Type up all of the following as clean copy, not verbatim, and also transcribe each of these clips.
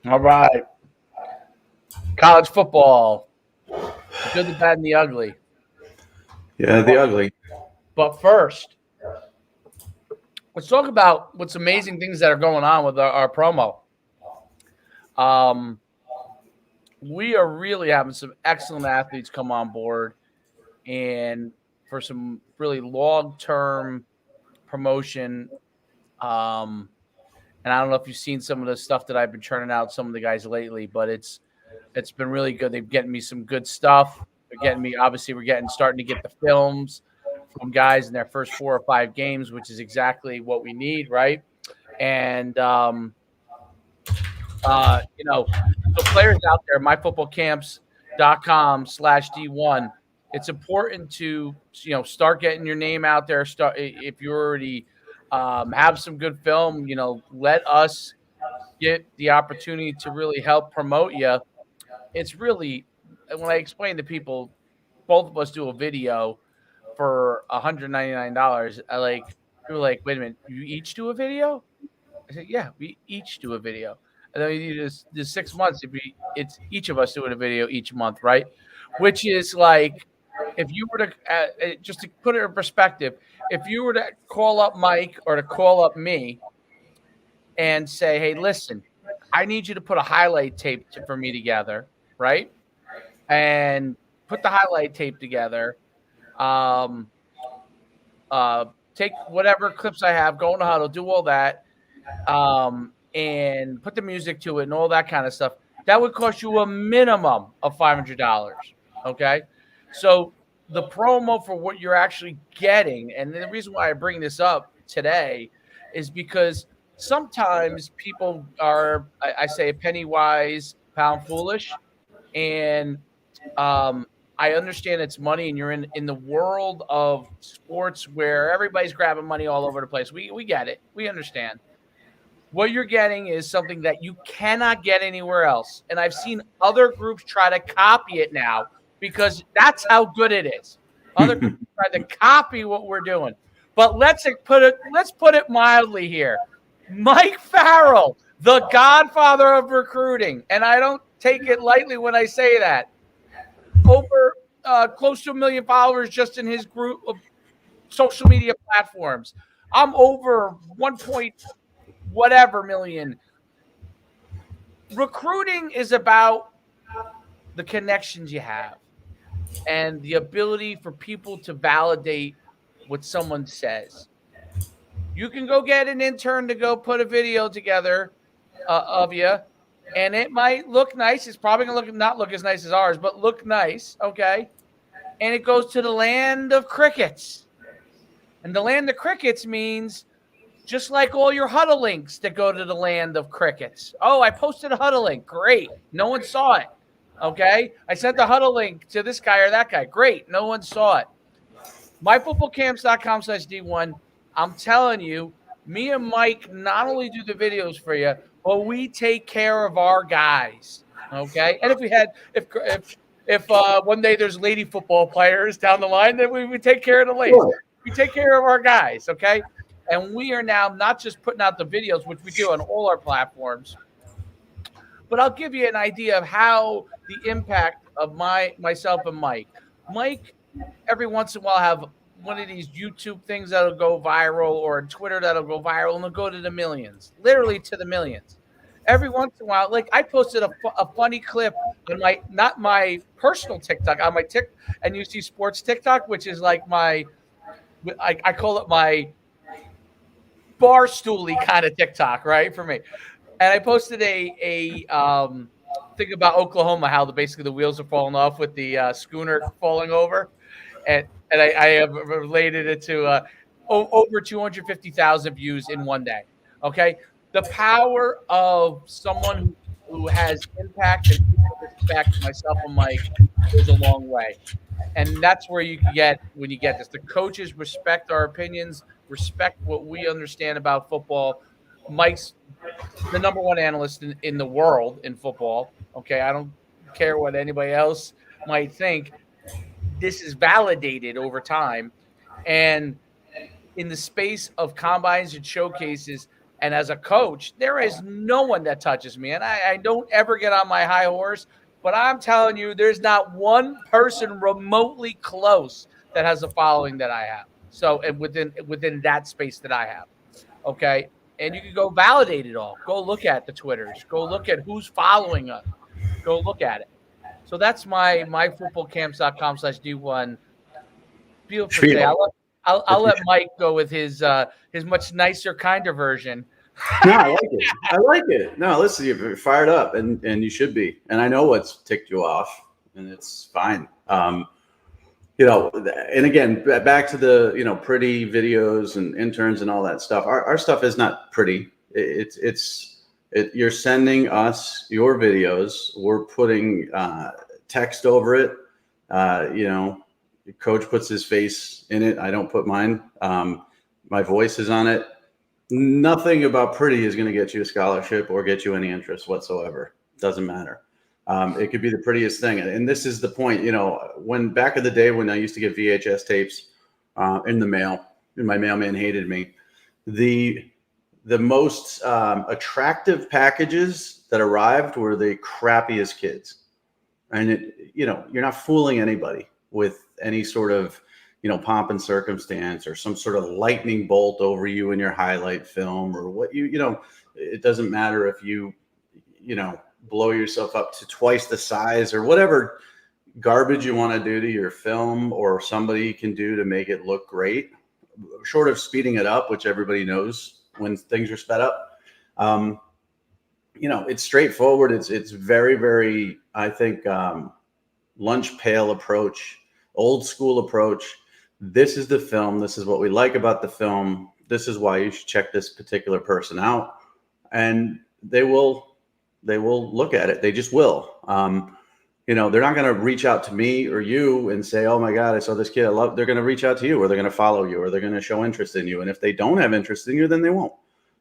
All right. College football. The good, the bad, and the ugly. Yeah, the ugly. But first, let's talk about what's amazing things that are going on with our promo. We are really having some excellent athletes come on board, and for some really long-term promotion. And I don't know if you've seen some of the stuff that I've been churning out some of the guys lately, but it's been really good. They've getting me some good stuff. They're getting me, obviously, starting to get the films from guys in their first 4 or 5 games, which is exactly what we need, right? And so players out there, myfootballcamps.com/D1. It's important to start getting your name out there. Start if you already have some good film. Let us get the opportunity to really help promote you. It's really, when I explain to people, both of us do a video for $199. People are like, wait a minute, you each do a video? I said, yeah, we each do a video. And then we do this 6 months. It's each of us doing a video each month, right? Which is like, if you were to just to put it in perspective, if you were to call up Mike or to call up me and say, hey, listen, I need you to put a highlight tape for me together, right? And put the highlight tape together. Take whatever clips I have, go in the huddle, do all that, and put the music to it and all that kind of stuff. That would cost you a minimum of $500. Okay, so the promo for what you're actually getting, and the reason why I bring this up today is because sometimes people are, I say, a penny wise, pound foolish, and I understand it's money, and you're in the world of sports where everybody's grabbing money all over the place. We get it. We understand. What you're getting is something that you cannot get anywhere else. And I've seen other groups try to copy it now because that's how good it is. Other groups try to copy what we're doing. But let's put it mildly here. Mike Farrell, the godfather of recruiting, and I don't take it lightly when I say that. Over close to 1 million followers just in his group of social media platforms. I'm over 1 point whatever million. Recruiting is about the connections you have and the ability for people to validate what someone says. You can go get an intern to go put a video together of you, and it might look nice. It's probably going to not look as nice as ours, but look nice, okay? And it goes to the land of crickets. And the land of crickets means just like all your huddle links that go to the land of crickets. Oh, I posted a huddle link. Great. No one saw it. Okay? I sent the huddle link to this guy or that guy. Great. No one saw it. myfootballcamps.com/D1. I'm telling you, me and Mike not only do the videos for you, but we take care of our guys. Okay? And if one day there's lady football players down the line, then we take care of the ladies. Sure. We take care of our guys, okay? And we are now not just putting out the videos, which we do on all our platforms, but I'll give you an idea of how the impact of myself and Mike. Mike, every once in a while, have one of these YouTube things that'll go viral or Twitter that'll go viral, and they'll go to the millions, literally to the millions. Every once in a while, like I posted a funny clip on not my personal TikTok, on my and you see sports TikTok, which is like I call it my bar stooly kind of TikTok, right, for me. And I posted a thing about Oklahoma, how basically the wheels are falling off with the schooner falling over, and I have related it to over 250,000 views in one day. Okay, the power of someone who has impact and respect, myself and Mike, goes a long way. And that's where you can get when you get this. The coaches respect our opinions, respect what we understand about football. Mike's the number one analyst in the world in football. Okay, I don't care what anybody else might think. This is validated over time. And in the space of combines and showcases, And as a coach, there is no one that touches me. And I don't ever get on my high horse, but I'm telling you, there's not one person remotely close that has a following that I have. So, and within that space that I have. Okay. And you can go validate it all. Go look at the Twitters. Go look at who's following us. Go look at it. So that's my myfootballcamps.com/D1. Beautiful say. Spiel. I'll let Mike go with his much nicer, kinder version. No, I like it. I like it. No, listen, you're fired up, and you should be. And I know what's ticked you off, and it's fine. And again, back to the pretty videos and interns and all that stuff. Our stuff is not pretty. You're sending us your videos. We're putting text over it. Coach puts his face in it. I don't put mine. My voice is on it. Nothing about pretty is going to get you a scholarship or get you any interest whatsoever. Doesn't matter. It could be the prettiest thing. And this is the point, when back in the day when I used to get VHS tapes in the mail, and my mailman hated me, the most attractive packages that arrived were the crappiest kids. And you're not fooling anybody with any sort of pomp and circumstance or some sort of lightning bolt over you in your highlight film or what it doesn't matter if you blow yourself up to twice the size or whatever garbage you want to do to your film or somebody can do to make it look great, short of speeding it up, which everybody knows when things are sped up. It's straightforward. It's very, very, I think, lunch pail approach, old school approach. This is the film. This is what we like about the film. This is why you should check this particular person out. And they will look at it. They just will. They're not going to reach out to me or you and say, oh my God, I saw this kid. They're going to reach out to you, or they're going to follow you, or they're going to show interest in you. And if they don't have interest in you, then they won't.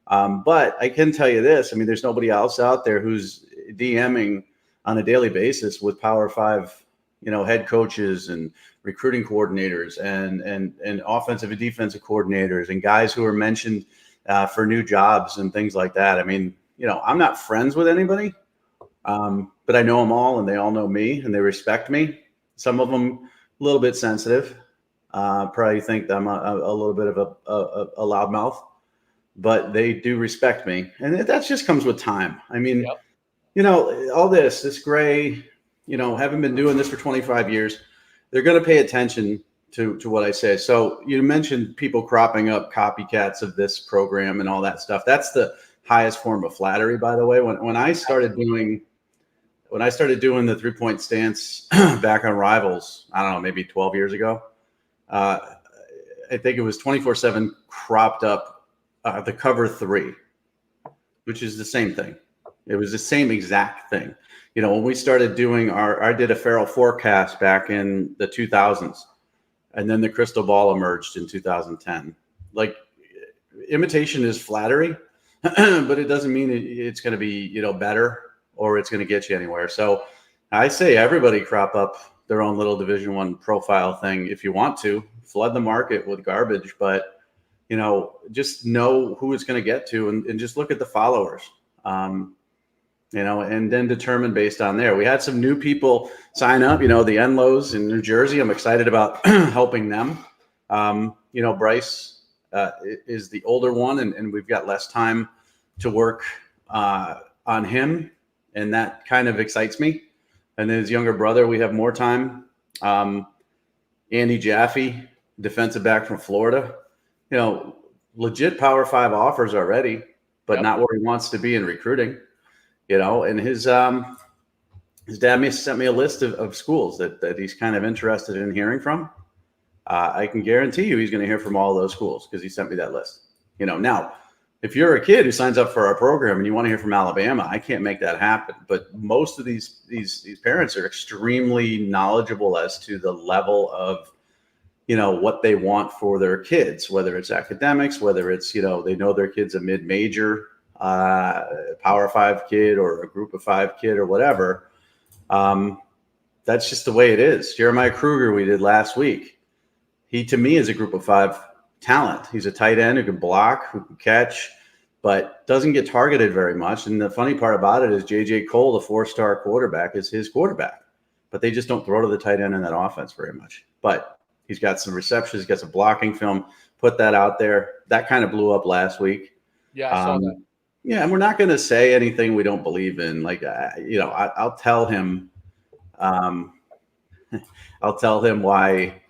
But I can tell you this. I mean, there's nobody else out there who's DMing on a daily basis with Power 5, head coaches and recruiting coordinators and offensive and defensive coordinators and guys who are mentioned for new jobs and things like that. I mean, I'm not friends with anybody, but I know them all and they all know me and they respect me. Some of them a little bit sensitive, probably think I'm a little bit of a loudmouth, but they do respect me. And that just comes with time. I mean, all this gray, haven't been doing this for 25 years. They're going to pay attention to what I say. So you mentioned people cropping up copycats of this program and all that stuff. That's the highest form of flattery, by the way. When I started doing the 3-point stance back on Rivals, I don't know, maybe 12 years ago, I think it was 24/7 cropped up the cover 3, which is the same thing. It was the same exact thing. When we started doing I did a Farrell forecast back in the 2000s, and then the crystal ball emerged in 2010. Like, imitation is flattery, but it doesn't mean it's going to be, better or it's going to get you anywhere. So I say everybody crop up their own little Division I profile thing. If you want to flood the market with garbage, but, just know who it's going to get to and just look at the followers. And then determine based on there. We had some new people sign up, the Enlows in New Jersey. I'm excited about helping them. Bryce is the older one, and we've got less time to work on him, and that kind of excites me. And then his younger brother, we have more time. Andy Jaffe, defensive back from Florida, legit Power 5 offers already, but not where he wants to be in recruiting. And his dad sent me a list of schools that he's kind of interested in hearing from. I can guarantee you he's going to hear from all those schools because he sent me that list. Now, if you're a kid who signs up for our program and you want to hear from Alabama, I can't make that happen. But most of these parents are extremely knowledgeable as to the level of, what they want for their kids, whether it's academics, whether it's, they know their kid's a mid-major Power 5 kid or a Group of 5 kid or whatever. That's just the way it is. Jeremiah Kruger, we did last week. He, to me, is a Group of 5 talent. He's a tight end who can block, who can catch, but doesn't get targeted very much. And the funny part about it is J.J. Cole, the 4-star quarterback, is his quarterback, but they just don't throw to the tight end in that offense very much. But he's got some receptions, he's got some blocking film, put that out there. That kind of blew up last week. Yeah, I saw that. Yeah, and we're not going to say anything we don't believe in. Like, I'll tell him, I'll tell him why,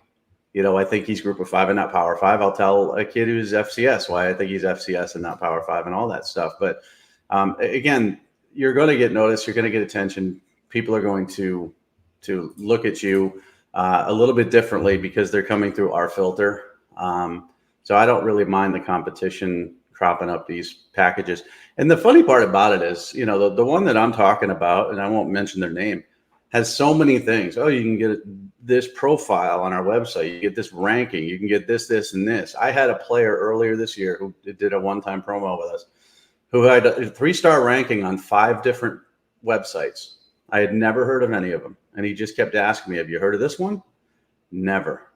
I think he's Group of 5 and not Power 5. I'll tell a kid who's FCS why I think he's FCS and not Power 5 and all that stuff. But again, you're going to get noticed. You're going to get attention. People are going to look at you a little bit differently because they're coming through our filter. So I don't really mind the competition cropping up these packages. And the funny part about it is, the one that I'm talking about, and I won't mention their name, has so many things. Oh, you can get this profile on our website. You get this ranking. You can get this, this, and this. I had a player earlier this year who did a one-time promo with us who had a 3-star ranking on 5 different websites. I had never heard of any of them. And he just kept asking me, have you heard of this one? Never.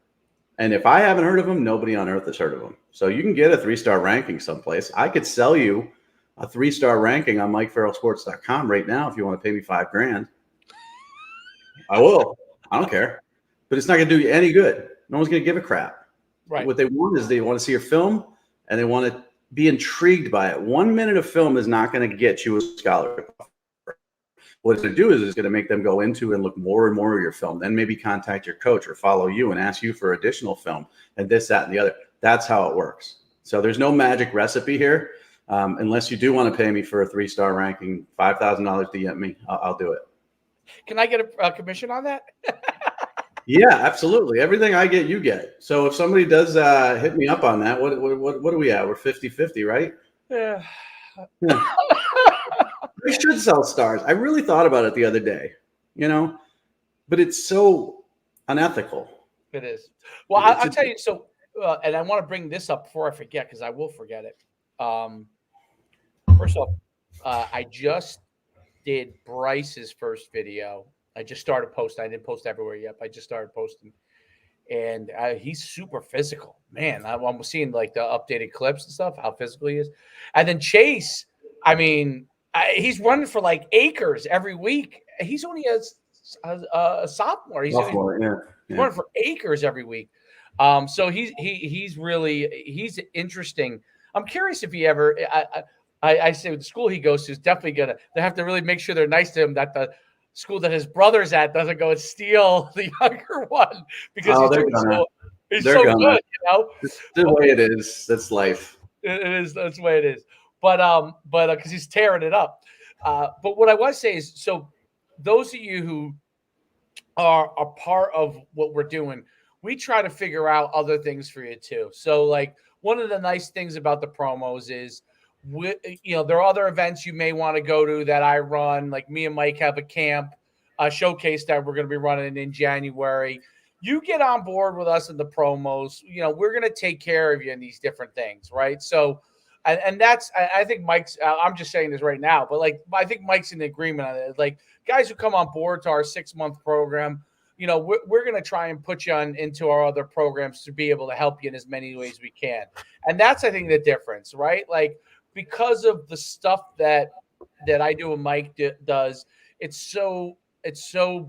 And if I haven't heard of him, nobody on earth has heard of him. So you can get a 3-star ranking someplace. I could sell you a 3-star ranking on MikeFarrellSports.com right now if you want to pay me $5,000. I will. I don't care. But it's not going to do you any good. No one's going to give a crap. Right. What they want is they want to see your film and they want to be intrigued by it. 1 minute of film is not going to get you a scholarship. What it's going to do is it's going to make them go into and look more and more of your film, then maybe contact your coach or follow you and ask you for additional film and this, that, and the other. That's how it works. So there's no magic recipe here. Unless you do want to pay me for a 3-star ranking, $5,000 DM me, I'll do it. Can I get a commission on that? Yeah, absolutely. Everything I get, you get. So if somebody does hit me up on that, what are we at? We're 50-50, right? Yeah. I should sell stars. I really thought about it the other day, but it's so unethical. It is. Well, I'll tell you. So, and I want to bring this up before I forget, because I will forget it. First off, I just did Bryce's first video. I just started posting. I didn't post everywhere yet, but I just started posting. And he's super physical. Man, I'm seeing like the updated clips and stuff, how physical he is. And then Chase, I mean, he's running for like acres every week. He's only a sophomore. He's running for acres every week. So he's interesting. I'm curious if he ever. I say the school he goes to is definitely gonna. They have to really make sure they're nice to him, that the school that his brother's at doesn't go and steal the younger one, because he's so good. It's the way it is. That's life. It is. That's the way it is. But because he's tearing it up. But what I want to say is, so those of you who are a part of what we're doing, we try to figure out other things for you too. So like one of the nice things about the promos is, there are other events you may want to go to that I run. Like me and Mike have a camp, showcase that we're going to be running in January. You get on board with us in the promos. We're going to take care of you in these different things, right? So, and that's, I think Mike's. I'm just saying this right now, but like I think Mike's in agreement on it. Like guys who come on board to our 6-month program, we're going to try and put you into our other programs to be able to help you in as many ways we can. And that's, I think, the difference, right? Like, because of the stuff that I do and Mike does, it's so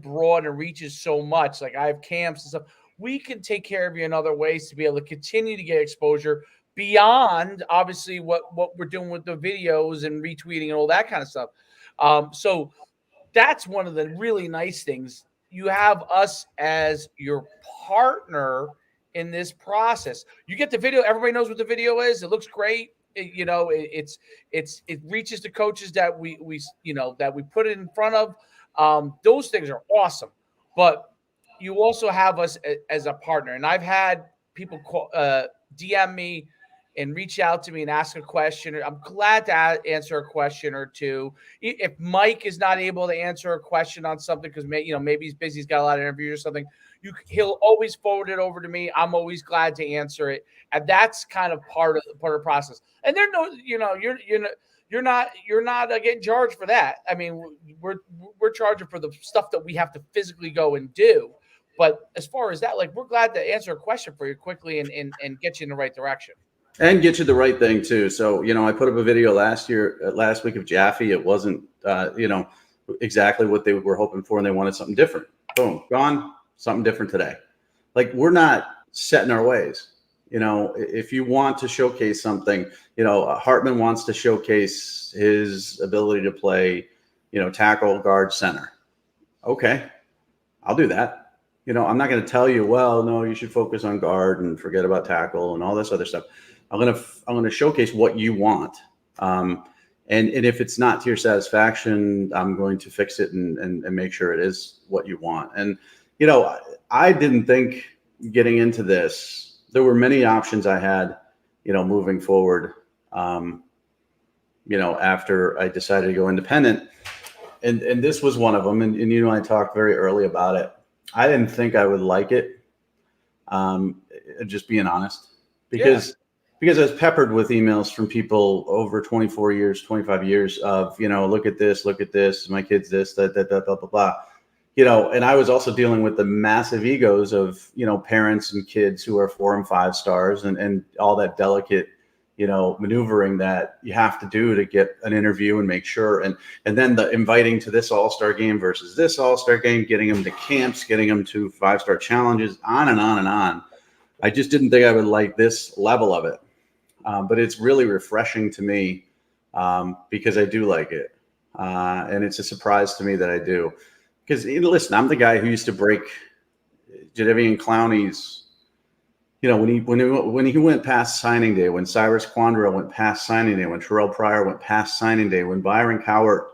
broad and reaches so much. Like I have camps and stuff. We can take care of you in other ways to be able to continue to get exposure beyond, obviously, what we're doing with the videos and retweeting and all that kind of stuff. So that's one of the really nice things. You have us as your partner in this process. You get the video. Everybody knows what the video is. It looks great. It reaches the coaches that we put it in front of. Those things are awesome, but you also have us as a partner. And I've had people DM me and reach out to me and ask a question. I'm glad to answer a question or two. If Mike is not able to answer a question on something because maybe he's busy, he's got a lot of interviews or something, he'll always forward it over to me. I'm always glad to answer it, and that's kind of part of the process. And you're not getting charged for that. I mean, we're charging for the stuff that we have to physically go and do. But as far as that, like, we're glad to answer a question for you quickly and get you in the right direction. And get you the right thing too. So, I put up a video last week of Jaffe. It wasn't, exactly what they were hoping for, and they wanted something different. Boom, gone. Something different today. Like, we're not set in our ways. If you want to showcase something, Hartman wants to showcase his ability to play, tackle, guard, center. Okay, I'll do that. I'm not going to tell you, well, no, you should focus on guard and forget about tackle and all this other stuff. I'm going to showcase what you want. And if it's not to your satisfaction, I'm going to fix it and make sure it is what you want. And, I didn't think getting into this, there were many options I had, moving forward, after I decided to go independent. And this was one of them. And I talked very early about it. I didn't think I would like it. Just being honest, because I was peppered with emails from people over 24 years, 25 years of, look at this, my kid's this, that, blah, blah, blah. And I was also dealing with the massive egos of, parents and kids who are 4 and 5 stars and all that delicate, maneuvering that you have to do to get an interview and make sure. And then the inviting to this all-star game versus this all-star game, getting them to camps, getting them to 5-star challenges, on and on and on. I just didn't think I would like this level of it. But it's really refreshing to me because I do like it. And it's a surprise to me that I do. Because, listen, I'm the guy who used to break Jadeveon Clowney's, when he went past signing day, when Cyrus Quandra went past signing day, when Terrell Pryor went past signing day, when Byron Cowart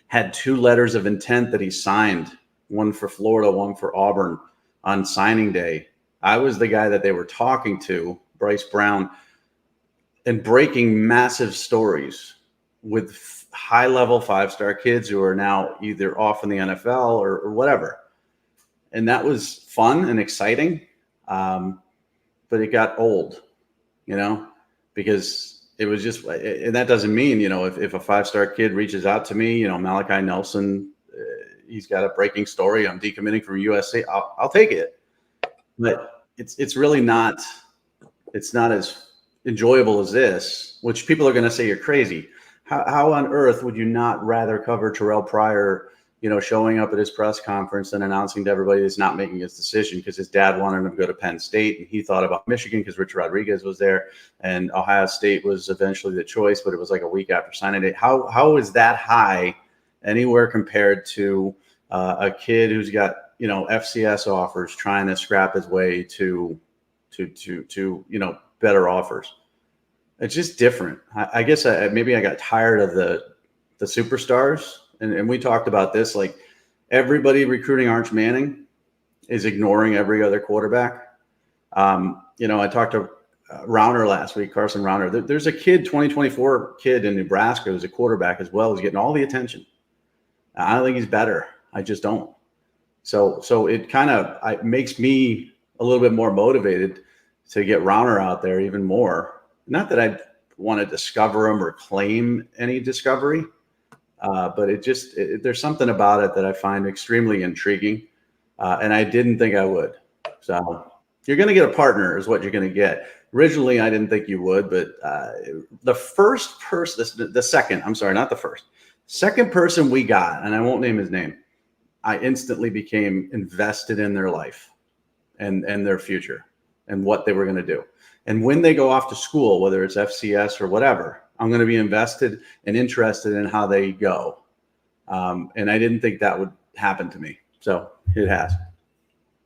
had 2 letters of intent that he signed, one for Florida, one for Auburn on signing day, I was the guy that they were talking to, Bryce Brown, and breaking massive stories with high-level 5-star kids who are now either off in the NFL or whatever. And that was fun and exciting. But it got old, because it was just, and that doesn't mean, if a 5-star kid reaches out to me, Malachi Nelson, he's got a breaking story, I'm decommitting from USC, I'll take it. But it's really not, it's not as enjoyable as this, which people are going to say you're crazy. How on earth would you not rather cover Terrell Pryor, showing up at his press conference and announcing to everybody he's not making his decision because his dad wanted him to go to Penn State and he thought about Michigan because Rich Rodriguez was there and Ohio State was eventually the choice, but it was like a week after signing day. How is that high anywhere compared to a kid who's got, FCS offers trying to scrap his way to better offers? It's just different. I guess maybe I got tired of the superstars. And we talked about this, like everybody recruiting Arch Manning is ignoring every other quarterback. I talked to Rauner last week, Carson Rauner. There's a 2024 kid in Nebraska who's a quarterback as well, who's getting all the attention. I don't think he's better. I just don't. So it kind of makes me a little bit more motivated to get Rauner out there even more. Not that I want to discover him or claim any discovery. But there's something about it that I find extremely intriguing. And I didn't think I would. So you're going to get a partner is what you're going to get. Originally, I didn't think you would, but the first person, the second, I'm sorry, not the first, second person we got, and I won't name his name, I instantly became invested in their life and their future and what they were going to do. And when they go off to school, whether it's FCS or whatever, I'm going to be invested and interested in how they go. And I didn't think that would happen to me. So it has.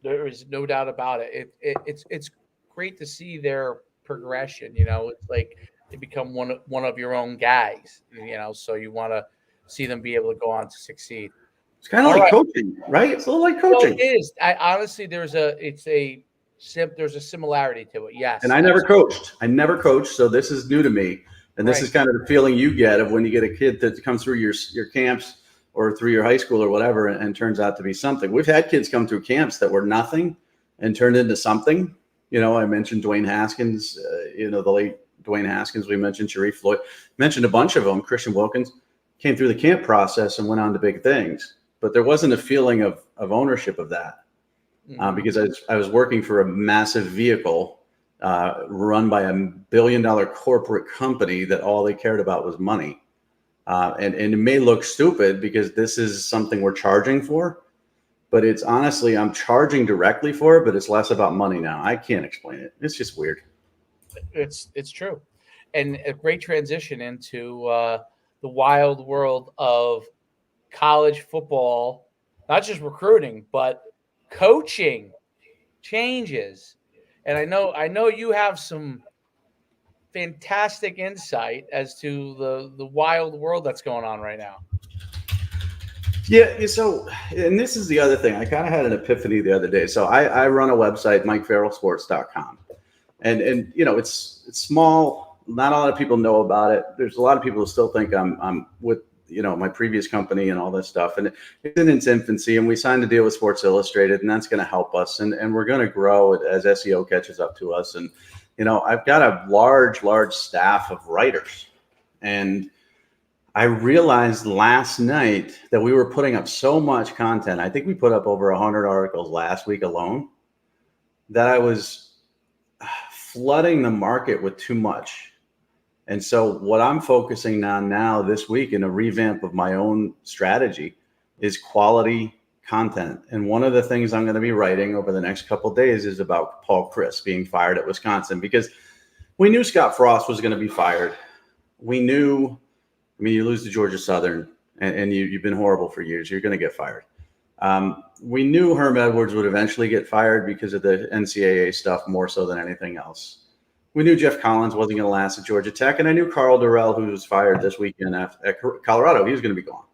There is no doubt about it. It's great to see their progression. It's like they become one of your own guys, so you want to see them be able to go on to succeed. It's kind of like coaching, right? It's a little like coaching. Well, it is. Honestly, there's a similarity to it. Yes. And I never coached. So this is new to me. And this is kind of the feeling you get of when you get a kid that comes through your camps or through your high school or whatever and turns out to be something. We've had kids come through camps that were nothing and turned into something. I mentioned Dwayne Haskins, the late Dwayne Haskins. We mentioned Sharif Floyd. Mentioned a bunch of them. Christian Wilkins came through the camp process and went on to big things. But there wasn't a feeling of ownership of that because I was working for a massive vehicle run by $1 billion corporate company that all they cared about was money. And it may look stupid because this is something we're charging for, but it's honestly, I'm charging directly for it, but it's less about money now. I can't explain it. It's just weird. It's true, and a great transition into the wild world of college football, not just recruiting, but coaching changes. And I know you have some fantastic insight as to the wild world that's going on right now. Yeah. So, and this is the other thing. I kind of had an epiphany the other day. So I run a website, MikeFarrellSports.com. And it's small. Not a lot of people know about it. There's a lot of people who still think I'm with my previous company and all this stuff, and it's in its infancy. And we signed a deal with Sports Illustrated, and that's going to help us. And we're going to grow as SEO catches up to us. And I've got a large staff of writers, and I realized last night that we were putting up so much content. I think we put up over 100 articles last week alone, that I was flooding the market with too much. And so what I'm focusing on now this week in a revamp of my own strategy is quality content. And one of the things I'm going to be writing over the next couple of days is about Paul Chryst being fired at Wisconsin, because we knew Scott Frost was going to be fired. We knew, you lose to Georgia Southern and you've been horrible for years. You're going to get fired. We knew Herm Edwards would eventually get fired because of the NCAA stuff more so than anything else. We knew Jeff Collins wasn't going to last at Georgia Tech, and I knew Carl Durrell, who was fired this weekend at Colorado, he was going to be gone.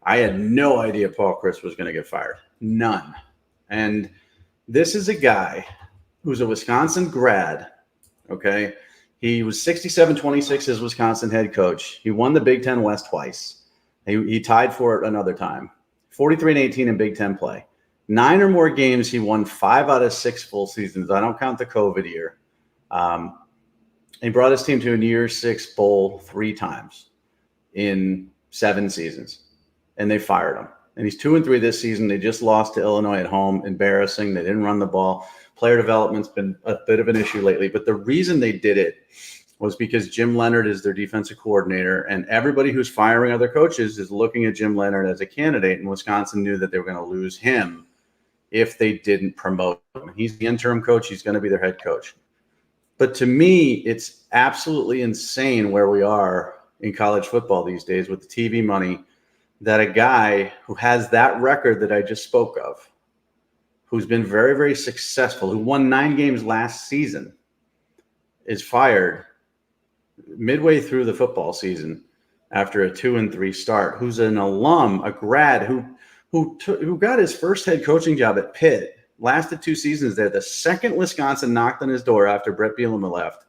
I had no idea Paul Chryst was going to get fired. None. And this is a guy who's a Wisconsin grad, okay? He was 67-26 as Wisconsin head coach. He won the Big Ten West twice. He tied for it another time. 43-18 in Big Ten play. 9 or more games, he won 5 out of 6 full seasons. I don't count the COVID year. He brought his team to a New Year's 6 bowl 3 times in 7 seasons, and they fired him. And he's 2-3 this season. They just lost to Illinois at home. Embarrassing. They didn't run the ball. Player development's been a bit of an issue lately, but the reason they did it was because Jim Leonhard is their defensive coordinator, and everybody who's firing other coaches is looking at Jim Leonhard as a candidate, and Wisconsin knew that they were going to lose him if they didn't promote him. He's the interim coach. He's going to be their head coach. But to me, it's absolutely insane where we are in college football these days with the TV money, that a guy who has that record that I just spoke of, who's been very, very successful, who won 9 games last season, is fired midway through the football season after a 2-3 start, who's an alum, a grad, who got his first head coaching job at Pitt, lasted 2 seasons there. The second Wisconsin knocked on his door after Brett Bielema left,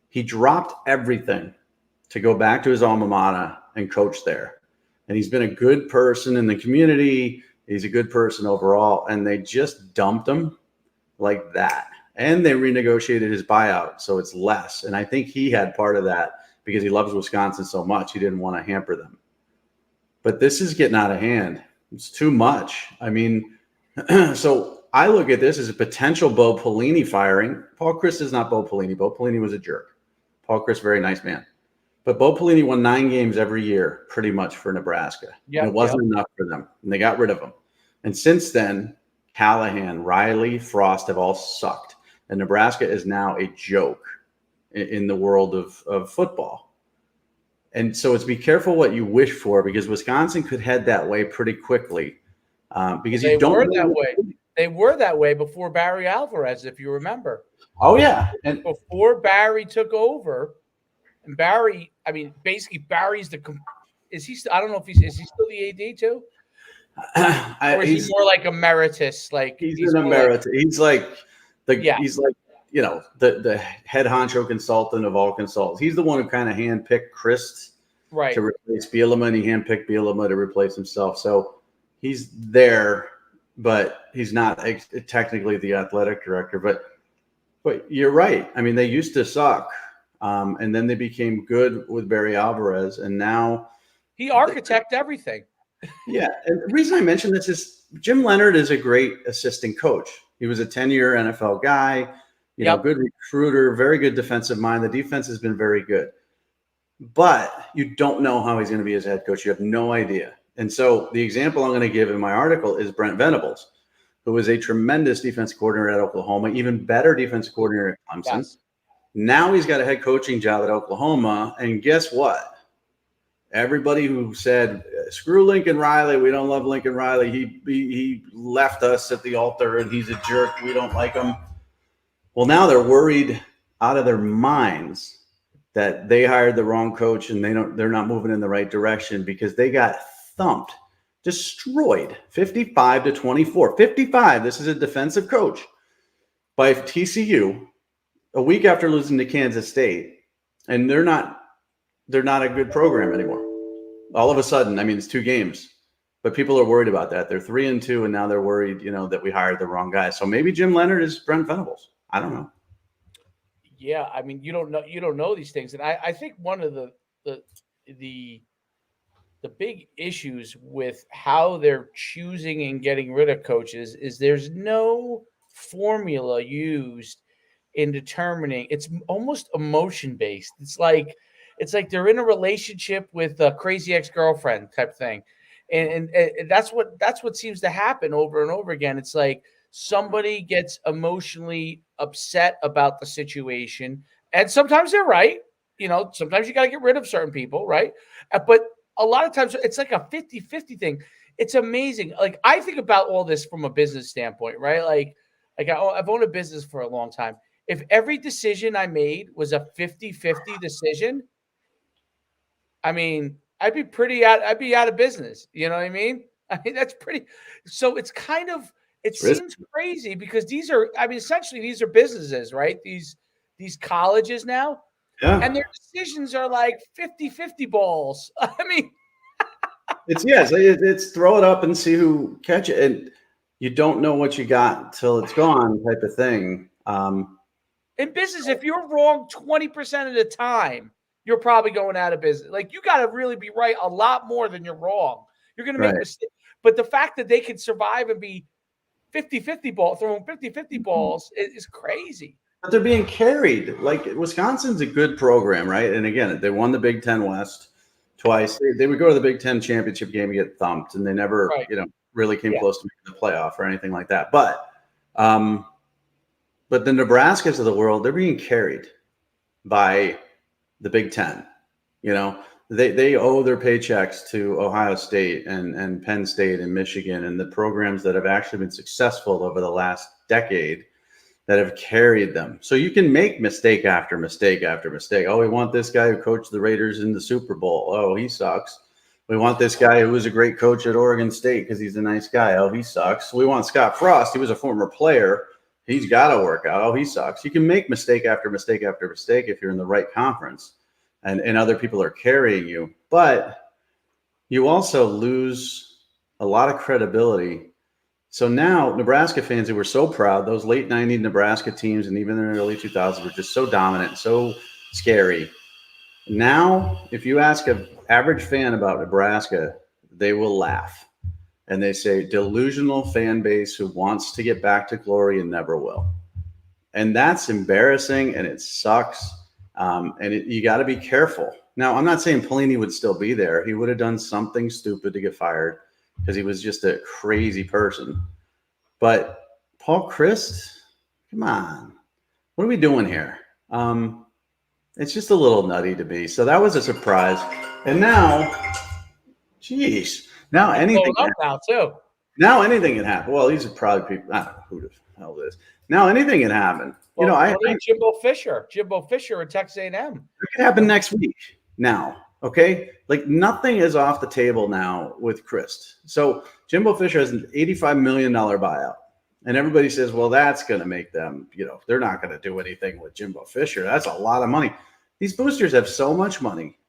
he dropped everything to go back to his alma mater and coach there. And he's been a good person in the community. He's a good person overall. And they just dumped him like that. And they renegotiated his buyout, so it's less. And I think he had part of that because he loves Wisconsin so much. He didn't want to hamper them. But this is getting out of hand. It's too much. So I look at this as a potential Bo Pelini firing. Paul Chryst is not Bo Pelini. Bo Pelini was a jerk. Paul Chryst, very nice man. But Bo Pelini won 9 games every year, pretty much, for Nebraska. Yep, and it wasn't enough for them, and they got rid of him. And since then, Callahan, Riley, Frost have all sucked. And Nebraska is now a joke in the world of football. And so it's be careful what you wish for, because Wisconsin could head that way pretty quickly. Because they were that way. They were that way before Barry Alvarez, if you remember. Oh, yeah. And before Barry took over, and Barry, basically Barry's is he? I don't know if is he still the AD too? Or is he more like emeritus? Like he's an emeritus. He's like he's like the head honcho consultant of all consultants. He's the one who kind of handpicked Chryst to replace Bielema, and he handpicked Bielema to replace himself. So he's there, but he's not technically the athletic director. But you're right. They used to suck. And then they became good with Barry Alvarez, and now he architected everything. Yeah, and the reason I mention this is Jim Leonhard is a great assistant coach. He was a 10-year NFL guy. Yep. Good recruiter, very good defensive mind. The defense has been very good. But you don't know how he's going to be as head coach. You have no idea. And so the example I'm going to give in my article is Brent Venables, who was a tremendous defensive coordinator at Oklahoma, even better defensive coordinator at Clemson. Yes. Now he's got a head coaching job at Oklahoma. And guess what? Everybody who said, screw Lincoln Riley, we don't love Lincoln Riley. He left us at the altar and he's a jerk. We don't like him. Well, now they're worried out of their minds that they hired the wrong coach and they're not moving in the right direction because they got thumped, destroyed 55-24. 55, this is a defensive coach, by TCU a week after losing to Kansas State. And they're not a good program anymore. All of a sudden, I mean, it's 2 games, but people are worried about that. They're 3-2, and now they're worried, that we hired the wrong guy. So maybe Jim Leonard is Brent Venables. I don't know. Yeah, I mean, you don't know these things, and I think one of the big issues with how they're choosing and getting rid of coaches is there's no formula used in determining. It's almost emotion based. It's like they're in a relationship with a crazy ex-girlfriend type thing, and that's what seems to happen over and over again. It's like somebody gets emotionally upset about the situation, and sometimes they're right. Sometimes you got to get rid of certain people, right? But a lot of times it's like a 50-50 thing. It's amazing. Like, I think about all this from a business standpoint, right? Like I've owned a business for a long time. If every decision I made was a 50-50 decision, I mean, I'd be out of business. You know what I mean? I mean, that's pretty. So it seems crazy because essentially these are businesses, right? These colleges now. Yeah. And their decisions are like 50-50 balls. I mean, it's throw it up and see who catch it. And you don't know what you got till it's gone type of thing. In business, if you're wrong 20% of the time, you're probably going out of business. Like, you got to really be right a lot more than you're wrong. You're going to make mistakes. But the fact that they can survive and be 50-50 ball, throwing 50-50 balls is crazy. But they're being carried. Like, Wisconsin's a good program, right? And again, they won the Big Ten West twice. They would go to the Big Ten championship game and get thumped, and they never, really came close to making the playoff or anything like that. But the Nebraskas of the world, they're being carried by the Big Ten. They owe their paychecks to Ohio State and Penn State and Michigan and the programs that have actually been successful over the last decade that have carried them. So you can make mistake after mistake after mistake. Oh, we want this guy who coached the Raiders in the Super Bowl. Oh, he sucks. We want this guy who was a great coach at Oregon State because he's a nice guy. Oh, he sucks. We want Scott Frost. He was a former player. He's got to work out. Oh, he sucks. You can make mistake after mistake after mistake if you're in the right conference and other people are carrying you. But you also lose a lot of credibility. So now Nebraska fans who were so proud, those late 90s Nebraska teams and even in the early 2000s were just so dominant, so scary. Now, if you ask an average fan about Nebraska, they will laugh. And they say, delusional fan base who wants to get back to glory and never will. And that's embarrassing and it sucks. You got to be careful. Now, I'm not saying Pelini would still be there. He would have done something stupid to get fired because he was just a crazy person. But Paul Chryst, come on. What are we doing here? It's just a little nutty to me. So that was a surprise. And now, geez, now anything can happen. Now anything can happen. Well, these are probably people, I don't know who the hell it is. Now anything can happen. Well, I Jimbo Fisher at Texas A&M. It could happen next week now. Okay, like nothing is off the table now with Chryst. So Jimbo Fisher has an $85 million buyout, and everybody says, well, that's going to make them, they're not going to do anything with Jimbo Fisher. That's a lot of money. These boosters have so much money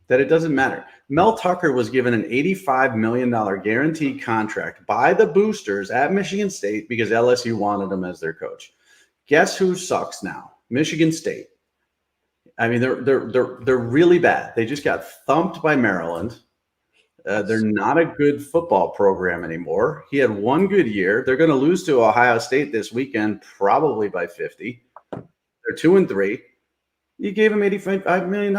that it doesn't matter. Mel Tucker was given an $85 million guaranteed contract by the boosters at Michigan State because LSU wanted him as their coach. Guess who sucks now? Michigan State. I mean, they're really bad. They just got thumped by Maryland. They're not a good football program anymore. He had one good year. They're going to lose to Ohio State this weekend, probably by 50. They're 2-3. You gave him $85 million.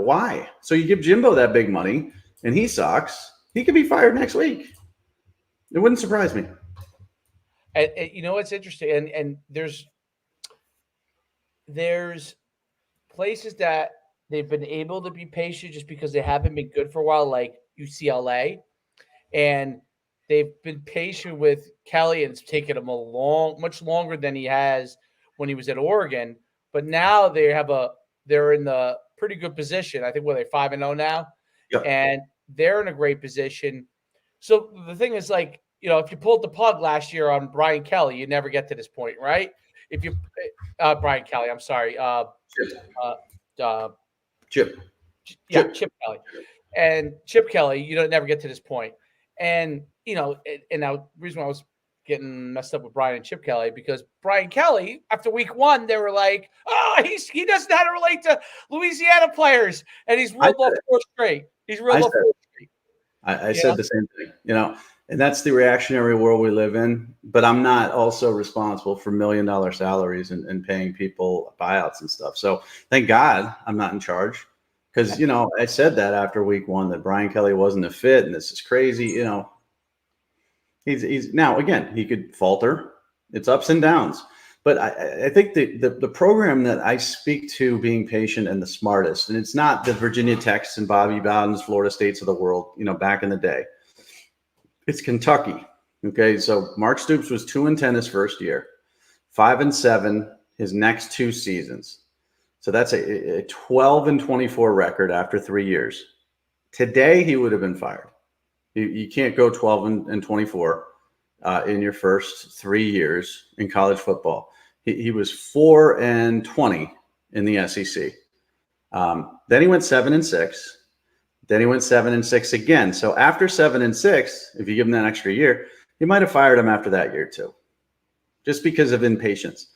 Why? So you give Jimbo that big money and he sucks. He could be fired next week. It wouldn't surprise me. And what's interesting, and there's places that they've been able to be patient just because they haven't been good for a while, like UCLA, and they've been patient with Kelly, and it's taken him much longer than he has when he was at Oregon. But now they're in the pretty good position. I think they're 5-0 now, Yep. and they're in a great position. So the thing is, like, if you pulled the plug last year on Brian Kelly, you never get to this point, right? If you Brian Kelly, I'm sorry, Chip. Chip Kelly. And Chip Kelly, you don't never get to this point. And, and now the reason why I was getting messed up with Brian and Chip Kelly, because Brian Kelly, after week 1, they were like, oh, he doesn't know how to relate to Louisiana players. And he's reeled off 4 straight. He's reeled off 4 straight. I said the same thing, and that's the reactionary world we live in. But I'm not also responsible for $1 million salaries and paying people buyouts and stuff. So thank God I'm not in charge. Because, I said that after week 1 that Brian Kelly wasn't a fit and this is crazy. He's now, again, he could falter. It's ups and downs. But I think the program that I speak to being patient and the smartest, and it's not the Virginia Techs and Bobby Bowden's, Florida States of the world, back in the day. It's Kentucky. Okay, so Mark Stoops was 2-10 his first year, 5-7 his next 2 seasons. So that's a 12-24 record after 3 years. Today, he would have been fired. You can't go 12-24 in your first 3 years in college football. He was 4-20 in the SEC. Then he went 7-6. Then he went 7-6 again. So after 7-6, if you give him that extra year, you might have fired him after that year too, just because of impatience.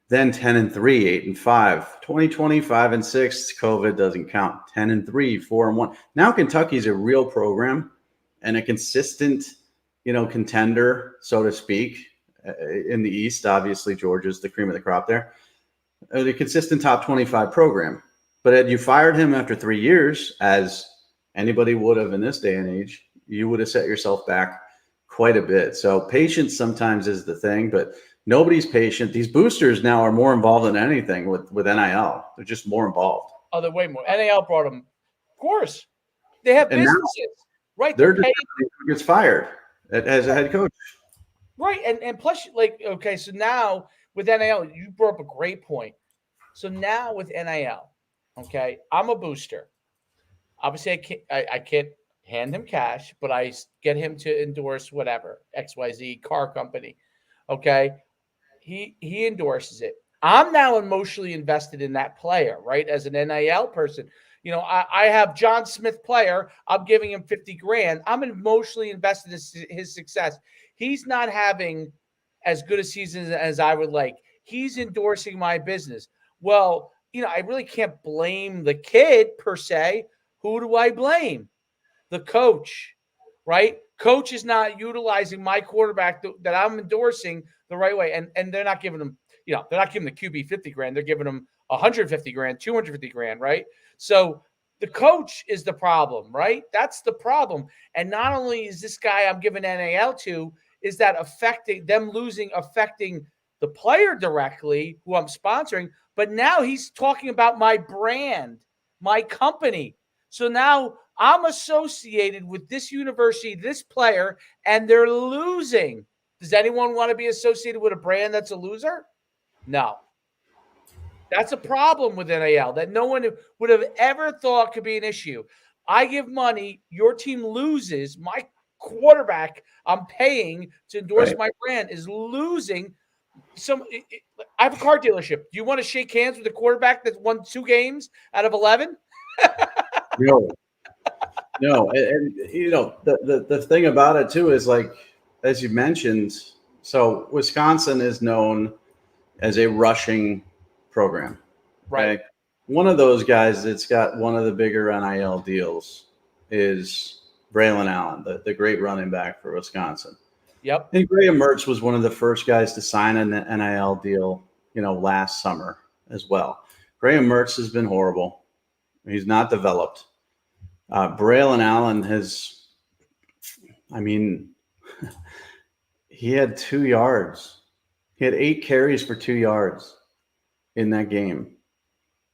Then 10-3, 8-5, 2020, 5-6. COVID doesn't count. 10-3, 4-1. Now Kentucky's a real program and a consistent, contender, so to speak, in the East. Obviously, Georgia's the cream of the crop there. A consistent top 25 program. But had you fired him after 3 years, as anybody would have in this day and age, you would have set yourself back quite a bit. So patience sometimes is the thing, but nobody's patient. These boosters now are more involved than anything with NIL. They're just more involved. Oh, they're way more. NIL brought them. Of course. They have businesses. Now, right. They're just who gets fired as a head coach. Right. And plus, okay, so now with NIL, you brought up a great point. So now with NIL, okay, I'm a booster. Obviously, I can't hand him cash, but I get him to endorse whatever, XYZ car company. Okay. He endorses it. I'm now emotionally invested in that player, right? As an NIL person, I have John Smith player. I'm giving him $50,000. I'm emotionally invested in his success. He's not having as good a season as I would like. He's endorsing my business. Well, I really can't blame the kid per se. Who do I blame? The coach, right? Coach is not utilizing my quarterback that I'm endorsing the right way. And they're not giving him, they're not giving the QB $50,000. They're giving him $150,000, $250,000, right? So the coach is the problem, right? That's the problem. And not only is this guy I'm giving NAL to, is that affecting the player directly who I'm sponsoring, but now he's talking about my brand, my company. So now I'm associated with this university, this player, and they're losing. Does anyone want to be associated with a brand that's a loser? No. That's a problem with NIL that no one would have ever thought could be an issue. I give money, your team loses, my quarterback I'm paying to endorse my brand is losing. I have a car dealership. Do you want to shake hands with the quarterback that won 2 games out of 11? No, and the thing about it too is, like, as you mentioned, so Wisconsin is known as a rushing program, right? One of those guys that's got one of the bigger NIL deals is Braylon Allen, the great running back for Wisconsin. Yep. And Graham Mertz was one of the first guys to sign an NIL deal, last summer as well. Graham Mertz has been horrible. He's not developed. Braylon Allen he had 2 yards. He had 8 carries for 2 yards in that game.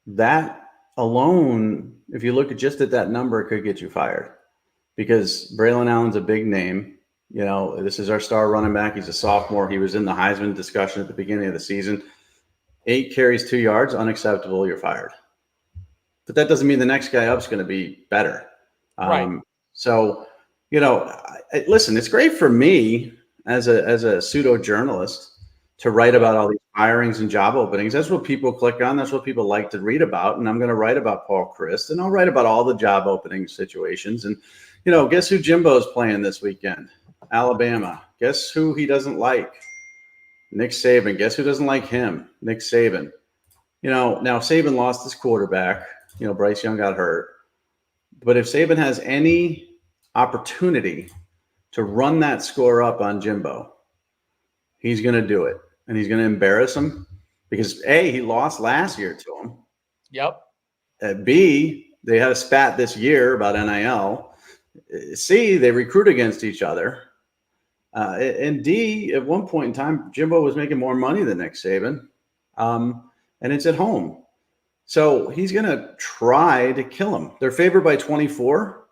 That alone, if you look at that number, it could get you fired because Braylon Allen's a big name. This is our star running back. He's a sophomore. He was in the Heisman discussion at the beginning of the season. 8 carries, 2 yards, unacceptable. You're fired. But that doesn't mean the next guy up is going to be better. Right. So, listen, it's great for me as a pseudo journalist to write about all these hirings and job openings. That's what people click on. That's what people like to read about. And I'm going to write about Paul Chryst, and I'll write about all the job opening situations. And, guess who Jimbo's playing this weekend? Alabama. Guess who he doesn't like? Nick Saban. Guess who doesn't like him? Nick Saban. Now Saban lost his quarterback. Bryce Young got hurt. But if Saban has any opportunity to run that score up on Jimbo, he's going to do it. And he's going to embarrass him because, A, he lost last year to him. Yep. B, they had a spat this year about NIL. C, they recruit against each other. And D, at one point in time, Jimbo was making more money than Nick Saban. And it's at home. So he's going to try to kill him. They're favored by 24.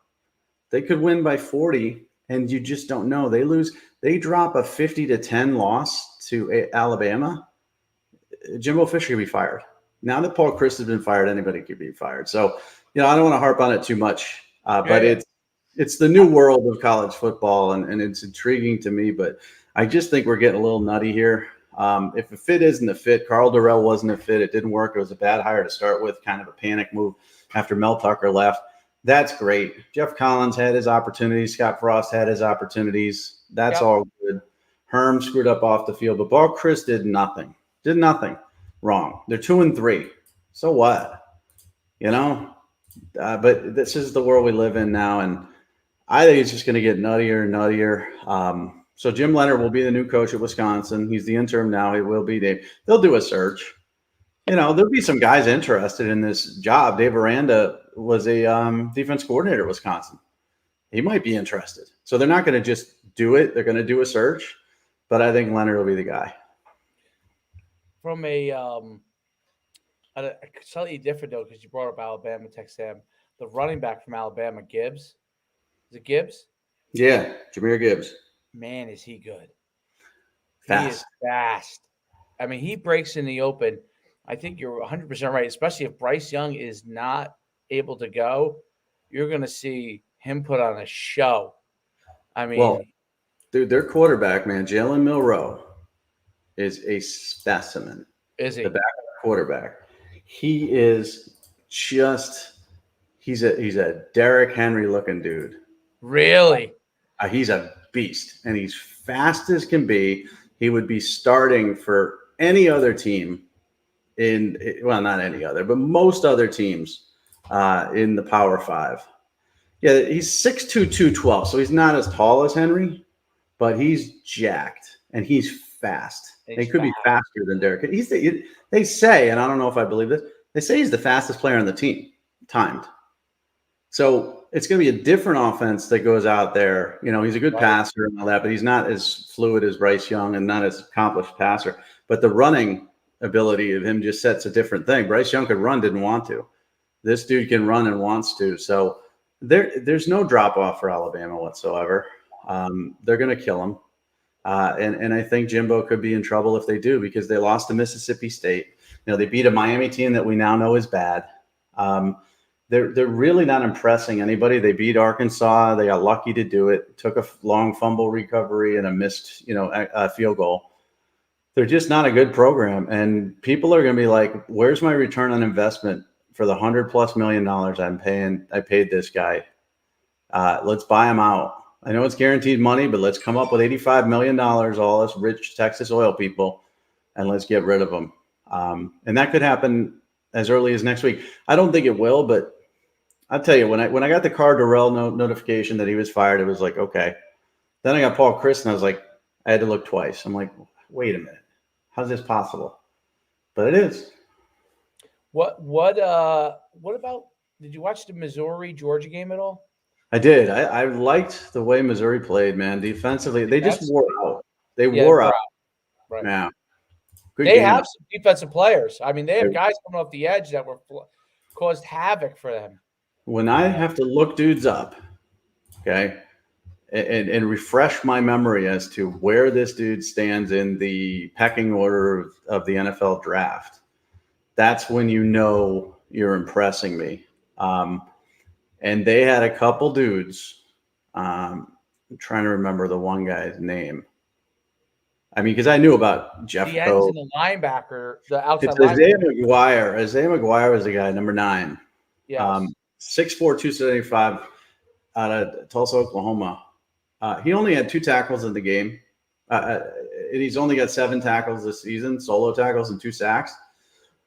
They could win by 40, and you just don't know. They drop a 50-10 loss to Alabama. Jimbo Fisher could be fired. Now that Paul Chryst has been fired, anybody could be fired. So, I don't want to harp on it too much, but it's the new world of college football, and it's intriguing to me. But I just think we're getting a little nutty here. If a fit isn't a fit, Carl Durrell wasn't a fit. It didn't work. It was a bad hire to start with, kind of a panic move after Mel Tucker left. That's great. Jeff Collins had his opportunities. Scott Frost had his opportunities. That's all good. Herm screwed up off the field, but Paul Chryst did nothing. Did nothing wrong. They're 2-3. So what? But this is the world we live in now, and I think it's just going to get nuttier and nuttier. So Jim Leonard will be the new coach at Wisconsin. He's the interim now. He will be. They'll do a search. There'll be some guys interested in this job. Dave Aranda was a defense coordinator at Wisconsin. He might be interested. So they're not going to just do it. They're going to do a search. But I think Leonard will be the guy. From a slightly different though, because you brought up Alabama, Texas A&M. The running back from Alabama, Gibbs. Is it Gibbs? Yeah, Jahmyr Gibbs. Man, is he good. Fast. He is fast. I mean, he breaks in the open. I think you're 100% right, especially if Bryce Young is not able to go. You're going to see him put on a show. I mean, dude, their quarterback, man, Jalen Milroe, is a specimen. Is he? The backup quarterback. He is just he's a Derrick Henry looking dude. Really? He's a beast, and he's fast as can be. He would be starting for any other team not any other, but most other teams in the Power 5. Yeah, he's 6'2", 212, so he's not as tall as Henry, but he's jacked, and he's fast. He could be faster than Derrick. They say, and I don't know if I believe this, they say he's the fastest player on the team, timed. So it's going to be a different offense that goes out there. He's a good passer and all that, but he's not as fluid as Bryce Young and not as accomplished passer. But the running ability of him just sets a different thing. Bryce Young could run, didn't want to. This dude can run and wants to. So there's no drop off for Alabama whatsoever. They're going to kill him. And I think Jimbo could be in trouble if they do, because they lost to Mississippi State. They beat a Miami team that we now know is bad. They're really not impressing anybody. They beat Arkansas. They got lucky to do it. Took a long fumble recovery and a missed, a field goal. They're just not a good program. And people are going to be like, where's my return on investment for the $100+ million I paid this guy? Let's buy him out. I know it's guaranteed money, but let's come up with $85 million, all us rich Texas oil people, and let's get rid of them. And that could happen as early as next week. I don't think it will, but I'll tell you, when I got the Carl Durrell notification that he was fired, it was like, okay. Then I got Paul Chryst, and I was like, I had to look twice. I'm like, wait a minute. How's this possible? but it is. What about? Did you watch the Missouri Georgia game at all? I did. I liked the way Missouri played, man. Defensively, they just wore Defensively, out. They yeah, they wore wore out. out. Right. Yeah, good They game have though. some defensive players. I mean, they have They- guys coming off the edge that caused havoc for them. When I have to look dudes up, okay, and refresh my memory as to where this dude stands in the pecking order of the NFL draft, that's when you know you're impressing me. And they had a couple dudes. I'm trying to remember the one guy's name. I mean, because I knew about The ends Jeffco. and the linebacker, the outside It's Isaiah linebacker. McGuire. Isaiah McGuire was the guy, number 9. Yes. 6'4", 275 out of Tulsa, Oklahoma. He only had 2 tackles in the game. And he's only got 7 tackles this season, solo tackles and 2 sacks.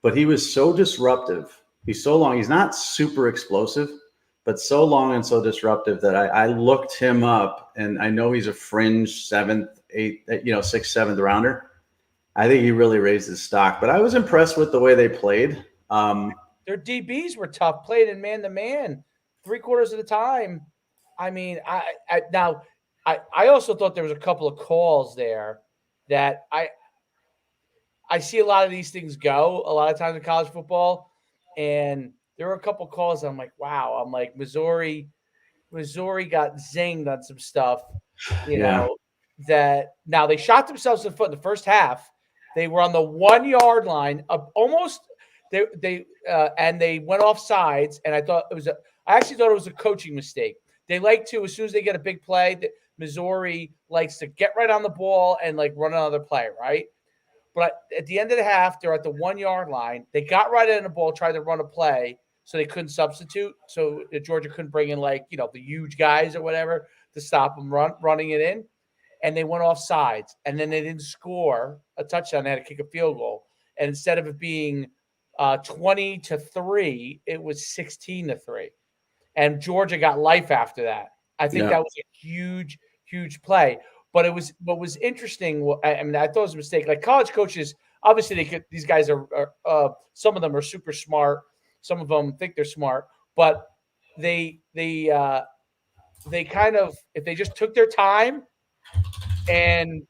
But he was so disruptive. He's so long. He's not super explosive, but so long and so disruptive that I looked him up, and I know he's a fringe 7th, 8th, 6th, 7th rounder. I think he really raised his stock. But I was impressed with the way they played. Their DBs were tough, played in man-to-man 3/4 of the time. I mean, I also thought there was a couple of calls there that I see a lot of these things go a lot of times in college football, and there were a couple of calls. I'm like, wow. I'm like, Missouri got zinged on some stuff, Yeah. that now they shot themselves in the foot in the first half. They were on the 1-yard line, almost. And they went off sides, and I actually thought it was a coaching mistake. They like to, as soon as they get a big play, Missouri likes to get right on the ball and like run another play, right? But at the end of the half, they're at the 1-yard line. They got right in the ball, tried to run a play, so they couldn't substitute. So Georgia couldn't bring in the huge guys or whatever to stop them running it in. And they went off sides, and then they didn't score a touchdown. They had to kick a field goal. And instead of it being 20-3, it was 16-3. And Georgia got life after that. I think that was a huge, huge play. But what was interesting. I mean, I thought it was a mistake. Like college coaches, obviously these guys are some of them are super smart. Some of them think they're smart, but they kind of, if they just took their time and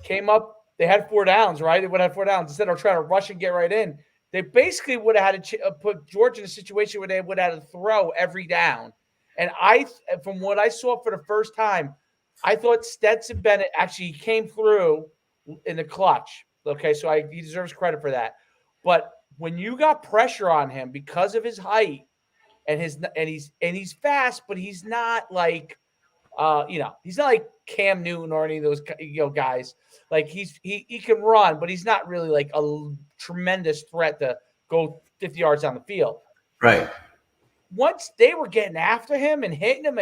came up, they had 4 downs, right? They would have 4 downs instead of trying to rush and get right in. They basically would have had to put Georgia in a situation where they would have to throw every down. And from what I saw for the first time, I thought Stetson Bennett actually came through in the clutch. Okay, so he deserves credit for that. But when you got pressure on him because of his height and he's fast, but he's not like he's not like Cam Newton or any of those guys. Like he can run, but he's not really like a tremendous threat to go 50 yards down the field. Right. Once they were getting after him and hitting him,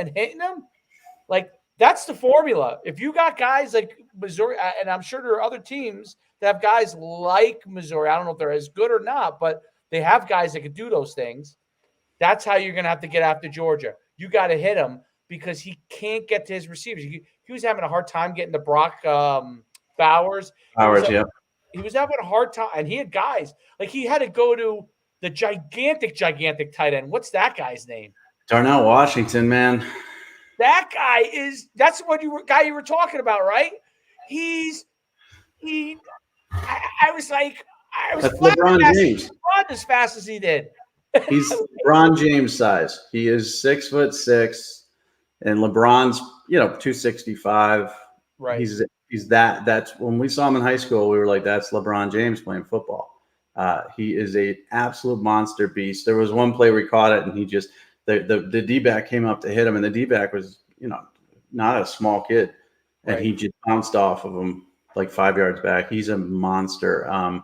like that's the formula. If you got guys like Missouri, and I'm sure there are other teams that have guys like Missouri. I don't know if they're as good or not, but they have guys that can do those things. That's how you're going to have to get after Georgia. You got to hit him because he can't get to his receivers. He was having a hard time getting to Brock Bowers. He was having a hard time, and he had guys. Like he had to go to the gigantic tight end. What's that guy's name? Darnell Washington, man. That guy that's what guy you were talking about, right? I was That's LeBron James. Run as fast as he did. He's LeBron James size. He is 6'6", and LeBron's 265. Right. He's that. That's when we saw him in high school. We were like, that's LeBron James playing football. He is a absolute monster beast. There was one play we caught it, and he just the D-back came up to hit him, and the D-back was not a small kid, and he just bounced off of him like 5 yards back. He's a monster.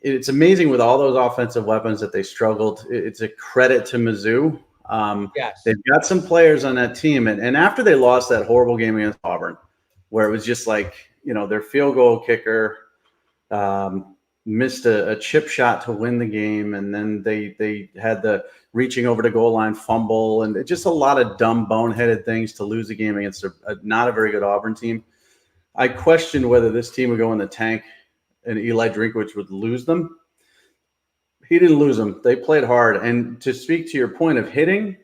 It's amazing with all those offensive weapons that they struggled. It's a credit to Mizzou. Yes. They've got some players on that team. And after they lost that horrible game against Auburn, where it was just like, their field goal kicker missed a chip shot to win the game. And then they had the reaching over the goal line fumble and just a lot of dumb boneheaded things to lose the game against not a very good Auburn team. I questioned whether this team would go in the tank and Eli Drinkwitz would lose them. He didn't lose them. They played hard. And to speak to your point of hitting,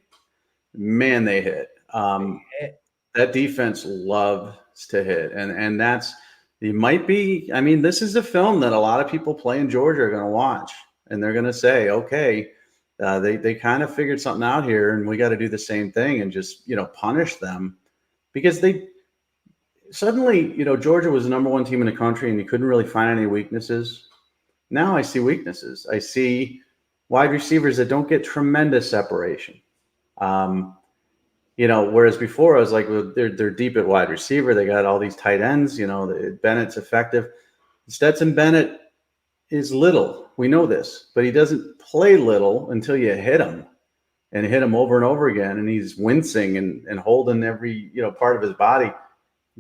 man, they hit. That defense loves to hit. And that's, it might be, I mean, this is a film that a lot of people playing Georgia are going to watch. And they're going to say, okay, they kind of figured something out here, and we got to do the same thing and just, punish them. Because they suddenly, Georgia was the number one team in the country, and you couldn't really find any weaknesses. Now I see weaknesses. I see wide receivers that don't get tremendous separation. Whereas before I was like, well, they're deep at wide receiver. They got all these tight ends. Bennett's effective. Stetson Bennett is little. We know this, but he doesn't play little until you hit him and hit him over and over again. And he's wincing and holding every, part of his body.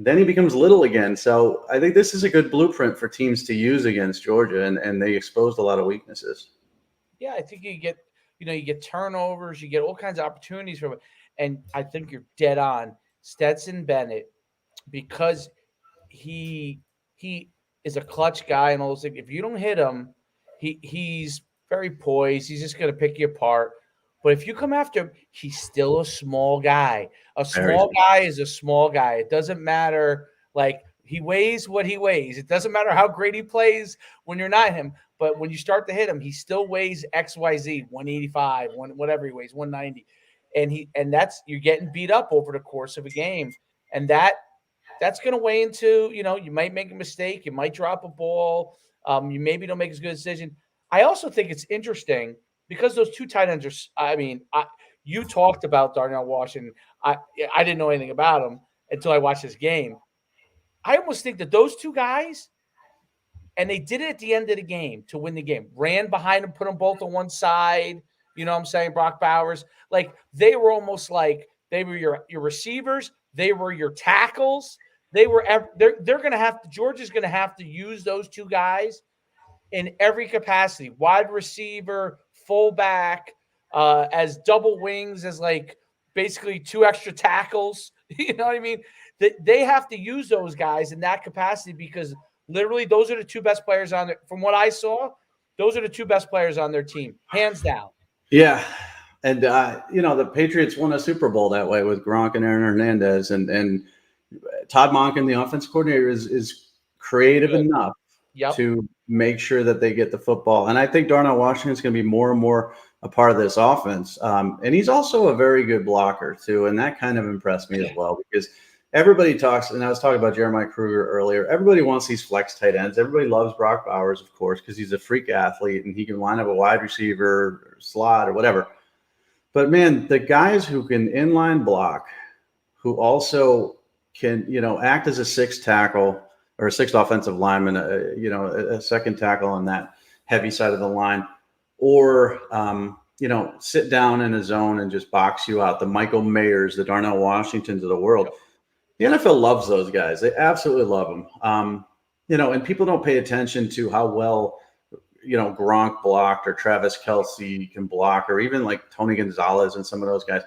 Then he becomes little again. So I think this is a good blueprint for teams to use against Georgia, and they exposed a lot of weaknesses. Yeah, I think you get turnovers, you get all kinds of opportunities from it. And I think you're dead on. Stetson Bennett, because he is a clutch guy and all those things. If you don't hit him, he's very poised. He's just going to pick you apart. But if you come after him, he's still a small guy. A small guy is a small guy. It doesn't matter. Like, he weighs what he weighs. It doesn't matter how great he plays when you're not him. But when you start to hit him, he still weighs XYZ, 185, whatever he weighs, 190. And that's, you're getting beat up over the course of a game. And that's going to weigh into, you might make a mistake. You might drop a ball. You maybe don't make as good a decision. I also think it's interesting because those two tight ends are, you talked about Darnell Washington. I didn't know anything about him until I watched this game. I almost think that those two guys, and they did it at the end of the game to win the game, ran behind them, put them both on one side. You know what I'm saying? Brock Bowers. Like, they were almost like they were your receivers. They were your tackles. They're going to have to, Georgia's going to have to use those two guys in every capacity, wide receiver, fullback, as double wings, as like basically two extra tackles. You know what I mean? They have to use those guys in that capacity because literally those are the two best players on there. From what I saw, those are the two best players on their team, hands down. Yeah. And, the Patriots won a Super Bowl that way with Gronk and Aaron Hernandez. And Todd Monken, the offense coordinator, is creative enough to make sure that they get the football. And I think Darnell Washington is going to be more and more a part of this offense. And he's also a very good blocker, too. And that kind of impressed me as well because everybody talks, and I was talking about Jeremiah Kruger earlier, everybody wants these flex tight ends. Everybody loves Brock Bowers, of course, because he's a freak athlete and he can line up a wide receiver or slot or whatever. But, man, the guys who can inline block, who also can, act as a sixth tackle or a sixth offensive lineman, a second tackle on that heavy side of the line, or, sit down in a zone and just box you out. The Michael Mayers, the Darnell Washingtons of the world. The NFL loves those guys. They absolutely love them. And people don't pay attention to how well, Gronk blocked or Travis Kelce can block, or even like Tony Gonzalez and some of those guys.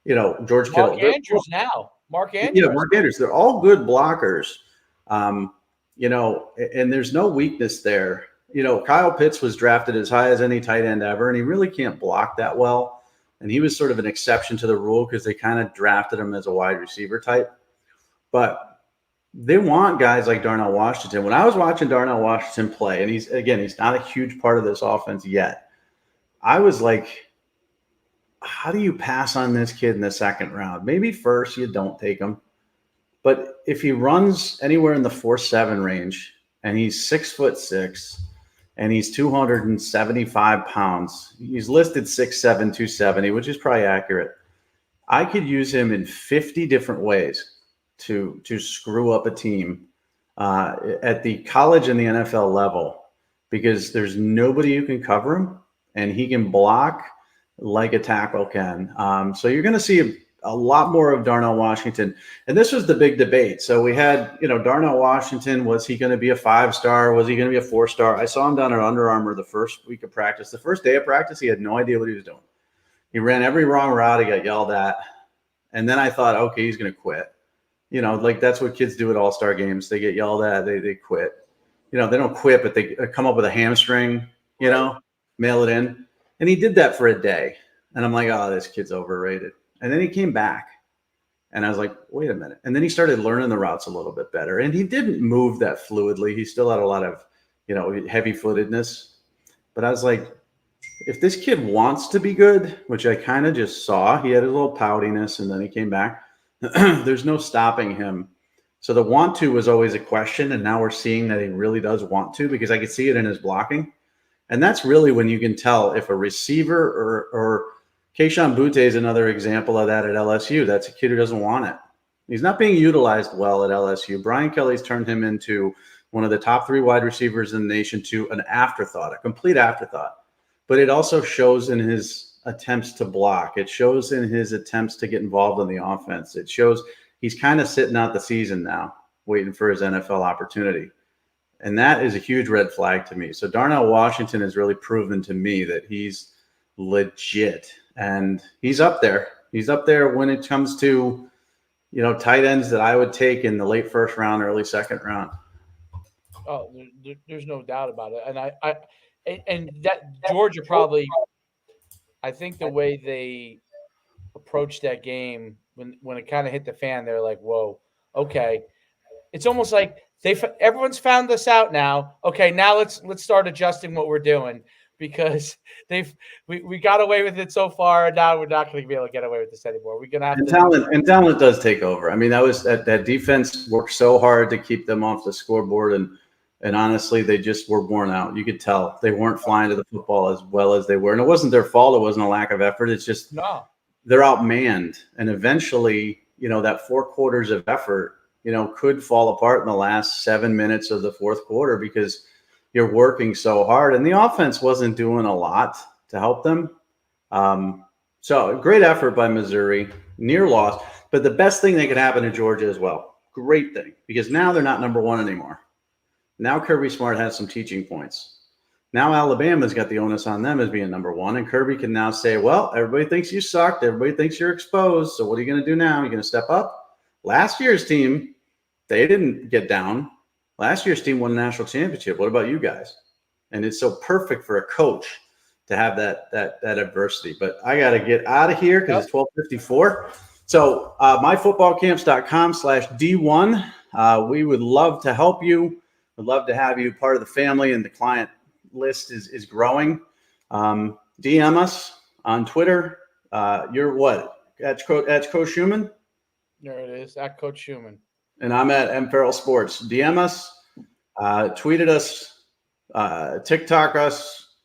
George Kittle. Mark Andrews. Yeah, Mark Andrews. They're all good blockers. And there's no weakness there. Kyle Pitts was drafted as high as any tight end ever, and he really can't block that well. And he was sort of an exception to the rule because they kind of drafted him as a wide receiver type. But they want guys like Darnell Washington. When I was watching Darnell Washington play, and he's not a huge part of this offense yet, I was like, how do you pass on this kid in the second round? Maybe first you don't take him. But if he runs anywhere in the 4.7 range and he's 6'6" and he's 275 pounds, he's listed 6'7", 270, which is probably accurate. I could use him in 50 different ways to screw up a team at the college and the NFL level because there's nobody who can cover him and he can block like a tackle can. So you're going to see a lot more of Darnell Washington. And this was the big debate. So we had, Darnell Washington, was he going to be a 5-star? Was he going to be a 4-star? I saw him down at Under Armour the first week of practice. The first day of practice, he had no idea what he was doing. He ran every wrong route. He got yelled at. And then I thought, okay, he's going to quit. Like that's what kids do at all-star games. They get yelled at, they quit. they don't quit, but they come up with a hamstring, mail it in. And he did that for a day. And I'm like, oh, this kid's overrated. And then he came back. And I was like, wait a minute. And then he started learning the routes a little bit better. And he didn't move that fluidly. He still had a lot of, heavy footedness. But I was like, if this kid wants to be good, which I kind of just saw, he had a little poutiness and then he came back. There's no stopping him. So the want to was always a question. And now we're seeing that he really does want to, because I could see it in his blocking. And that's really when you can tell if a receiver or Keyshawn Butte is another example of that at LSU. That's a kid who doesn't want it. He's not being utilized well at LSU. Brian Kelly's turned him into one of the top 3 wide receivers in the nation, to an afterthought, a complete afterthought. But it also shows in his attempts to block. It shows in his attempts to get involved in the offense. It shows he's kind of sitting out the season now, waiting for his NFL opportunity. And that is a huge red flag to me. So Darnell Washington has really proven to me that he's legit. And he's up there. He's up there when it comes to, tight ends that I would take in the late first round, early second round. Oh, there's no doubt about it. And that Georgia probably, I think the way they approached that game when it kind of hit the fan, they're like, whoa, okay. It's almost like everyone's found this out now. Okay, now let's start adjusting what we're doing, because we got away with it so far, and now we're not going to be able to get away with this anymore. We're going to have talent does take over. I mean, that defense worked so hard to keep them off the scoreboard, and honestly, they just were worn out. You could tell they weren't flying to the football as well as they were, and it wasn't their fault. It wasn't a lack of effort. It's just they're outmanned, and eventually, that 4 quarters of effort, could fall apart in the last 7 minutes of the fourth quarter, because you're working so hard, and the offense wasn't doing a lot to help them. So great effort by Missouri, near loss, but the best thing that could happen to Georgia as well. Great thing, because now they're not number 1 anymore. Now Kirby Smart has some teaching points. Now Alabama's got the onus on them as being number 1, and Kirby can now say, well, everybody thinks you sucked. Everybody thinks you're exposed. So what are you going to do now? You're going to step up? Last year's team, they didn't get down. Last year's team won a national championship. What about you guys? And it's so perfect for a coach to have that adversity. But I got to get out of here because it's 12:54. So myfootballcamps.com/D1. We would love to help you. We'd love to have you part of the family, and the client list is growing. DM us on Twitter. You're what? At Coach Schumann? There it is, at Coach Schumann. And I'm at M. Farrell Sports. DM us, tweet at us, TikTok us,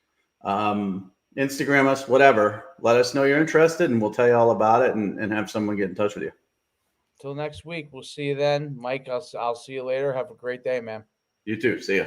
Instagram us, whatever. Let us know you're interested, and we'll tell you all about it and have someone get in touch with you. Till next week. We'll see you then. Mike, I'll see you later. Have a great day, man. You too. See ya.